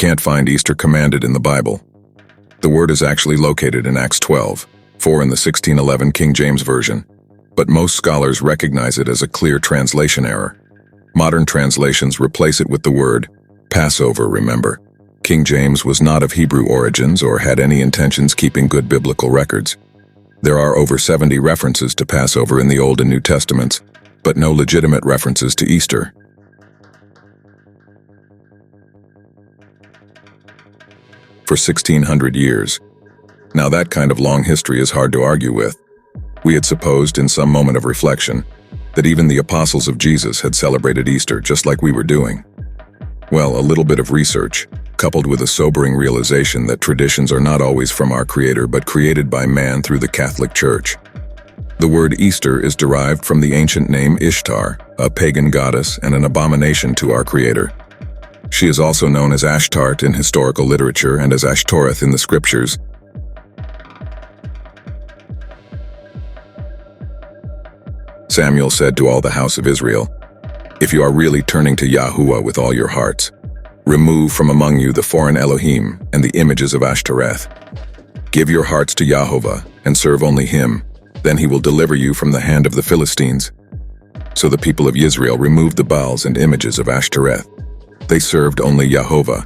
can't find Easter commanded in the Bible. The word is actually located in Acts 12:4 in the 1611 King James Version, but most scholars recognize it as a clear translation error. Modern translations replace it with the word Passover, remember. King James was not of Hebrew origins or had any intentions keeping good biblical records. There are over 70 references to Passover in the Old and New Testaments, but no legitimate references to Easter. For 1600 years. Now that kind of long history is hard to argue with. We had supposed in some moment of reflection that even the apostles of Jesus had celebrated Easter just like we were doing. Well, a little bit of research, coupled with a sobering realization that traditions are not always from our Creator but created by man through the Catholic Church. The word Easter is derived from the ancient name Ishtar, a pagan goddess and an abomination to our Creator. She is also known as Ashtart in historical literature and as Ēosturmōnaþ in the scriptures. Samuel said to all the house of Israel, "If you are really turning to Yahuwah with all your hearts, remove from among you the foreign Elohim and the images of Ashtoreth. Give your hearts to Yahuwah and serve only him, then he will deliver you from the hand of the Philistines." So the people of Israel removed the Baals and images of Ashtoreth. They served only Yahuwah.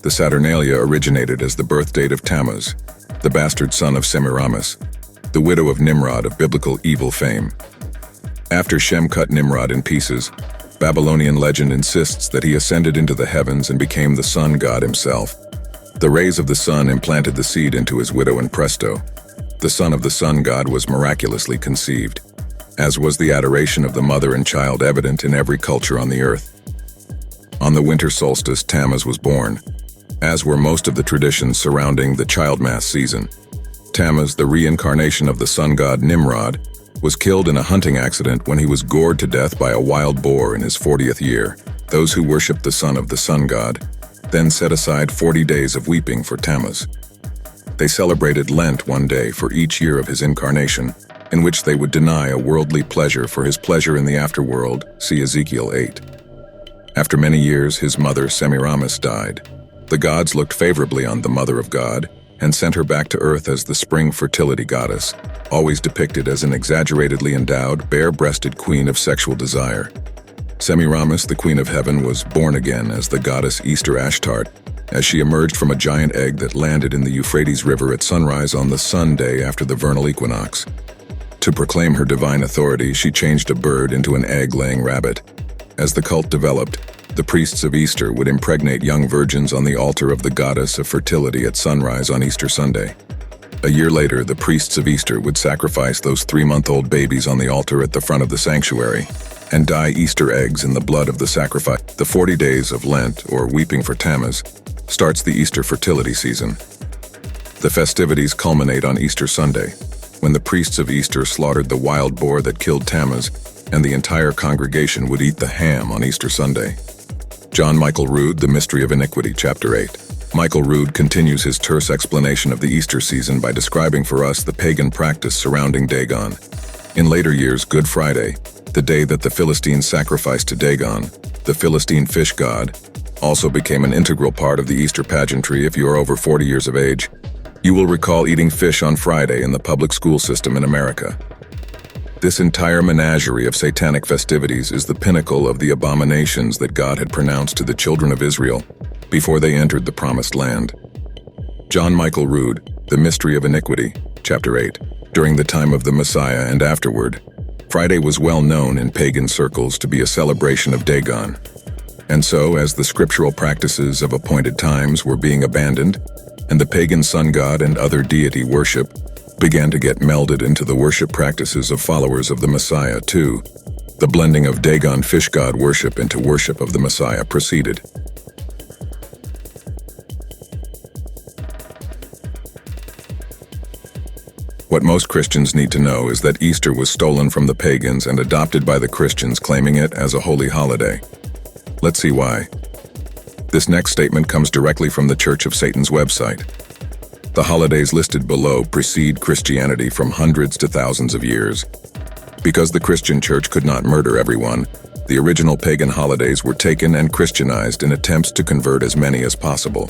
The Saturnalia originated as the birth date of Tammuz, the bastard son of Semiramis, the widow of Nimrod of biblical evil fame. After Shem cut Nimrod in pieces, Babylonian legend insists that he ascended into the heavens and became the sun god himself. The rays of the sun implanted the seed into his widow, and presto, the son of the sun god was miraculously conceived, as was the adoration of the mother and child evident in every culture on the earth. On the winter solstice, Tammuz was born, as were most of the traditions surrounding the childmass season. Tammuz, the reincarnation of the sun god Nimrod, was killed in a hunting accident when he was gored to death by a wild boar in his 40th year. Those who worshipped the son of the sun god then set aside 40 days of weeping for Tammuz. They celebrated Lent one day for each year of his incarnation, in which they would deny a worldly pleasure for his pleasure in the afterworld, see Ezekiel 8. After many years, his mother Semiramis died. The gods looked favorably on the Mother of God and sent her back to earth as the spring fertility goddess, always depicted as an exaggeratedly endowed, bare-breasted queen of sexual desire. Semiramis, the queen of heaven, was born again as the goddess Easter Ashtart, as she emerged from a giant egg that landed in the Euphrates River at sunrise on the sun day after the vernal equinox. To proclaim her divine authority, she changed a bird into an egg-laying rabbit. As the cult developed, the priests of Easter would impregnate young virgins on the altar of the goddess of fertility at sunrise on Easter Sunday. A year later, the priests of Easter would sacrifice those 3-month-old babies on the altar at the front of the sanctuary and dye Easter eggs in the blood of the sacrifice. The 40 days of Lent, or weeping for Tammuz, starts the Easter fertility season. The festivities culminate on Easter Sunday, when the priests of Easter slaughtered the wild boar that killed Tammuz, and the entire congregation would eat the ham on Easter Sunday. John Michael Rood, The Mystery of Iniquity, Chapter 8. Michael Rood continues his terse explanation of the Easter season by describing for us the pagan practice surrounding Dagon. In later years, Good Friday, the day that the Philistines sacrificed to Dagon, the Philistine fish god, also became an integral part of the Easter pageantry. If you are over 40 years of age, you will recall eating fish on Friday in the public school system in America. This entire menagerie of satanic festivities is the pinnacle of the abominations that God had pronounced to the children of Israel before they entered the Promised Land. John Michael Rood, The Mystery of Iniquity, Chapter 8. During the time of the Messiah and afterward, Friday was well known in pagan circles to be a celebration of Dagon. And so, as the scriptural practices of appointed times were being abandoned, and the pagan sun god and other deity worship began to get melded into the worship practices of followers of the Messiah too, the blending of Dagon fish god worship into worship of the Messiah proceeded. What most Christians need to know is that Easter was stolen from the pagans and adopted by the Christians, claiming it as a holy holiday. Let's see why. This next statement comes directly from the Church of Satan's website. The holidays listed below precede Christianity from hundreds to thousands of years. Because the Christian Church could not murder everyone, The original pagan holidays were taken and Christianized in attempts to convert as many as possible.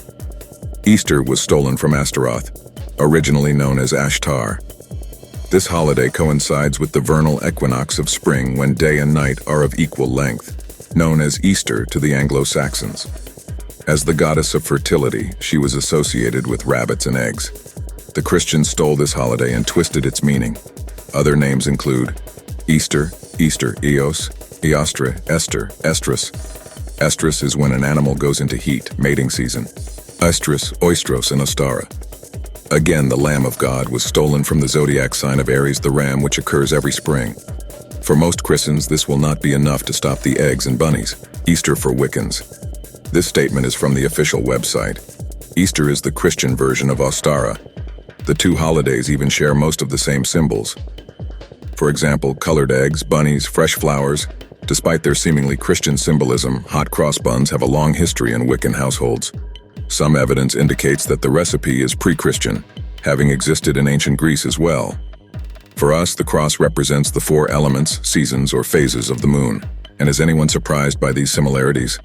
Easter was stolen from Astaroth, originally known as Ashtar. This holiday coincides with the vernal equinox of spring when day and night are of equal length, known as Easter to the Anglo-Saxons. As the goddess of fertility, she was associated with rabbits and eggs. The Christians stole this holiday and twisted its meaning. Other names include Easter, Ēos, Ēostre, Ēstur, Estrus. Estrus is when an animal goes into heat, mating season. Ēstrus, Oistros, and Ostara. Again, the Lamb of God was stolen from the zodiac sign of Aries, the ram, which occurs every spring. For most Christians, this will not be enough to stop the eggs and bunnies. Easter for Wiccans. This statement is from the official website. Easter is the Christian version of Ostara. The two holidays even share most of the same symbols. For example, colored eggs, bunnies, fresh flowers. Despite their seemingly Christian symbolism, hot cross buns have a long history in Wiccan households. Some evidence indicates that the recipe is pre-Christian, having existed in ancient Greece as well. For us, the cross represents the 4 elements, seasons, or phases of the moon. And is anyone surprised by these similarities?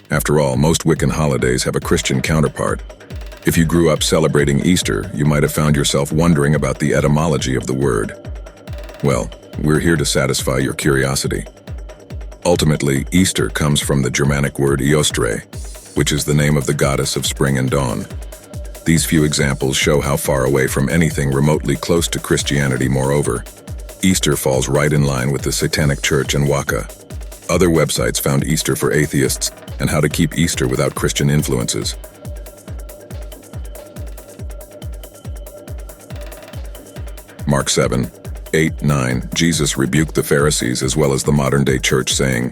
After all, most Wiccan holidays have a Christian counterpart. If you grew up celebrating Easter, you might have found yourself wondering about the etymology of the word. Well, we're here to satisfy your curiosity. Ultimately, Easter comes from the Germanic word Ēostre, which is the name of the goddess of spring and dawn. These few examples show how far away from anything remotely close to Christianity. Moreover, Easter falls right in line with the Satanic Church and Waka. Other websites found Easter for atheists and how to keep Easter without Christian influences. Mark 7:8-9, Jesus rebuked the Pharisees as well as the modern-day church, saying,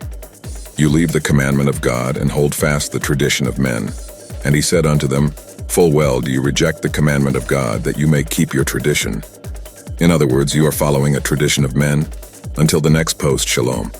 "You leave the commandment of God and hold fast the tradition of men. And he said unto them, Full well do you reject the commandment of God, that you may keep your tradition." In other words, you are following a tradition of men. Until the next post, shalom.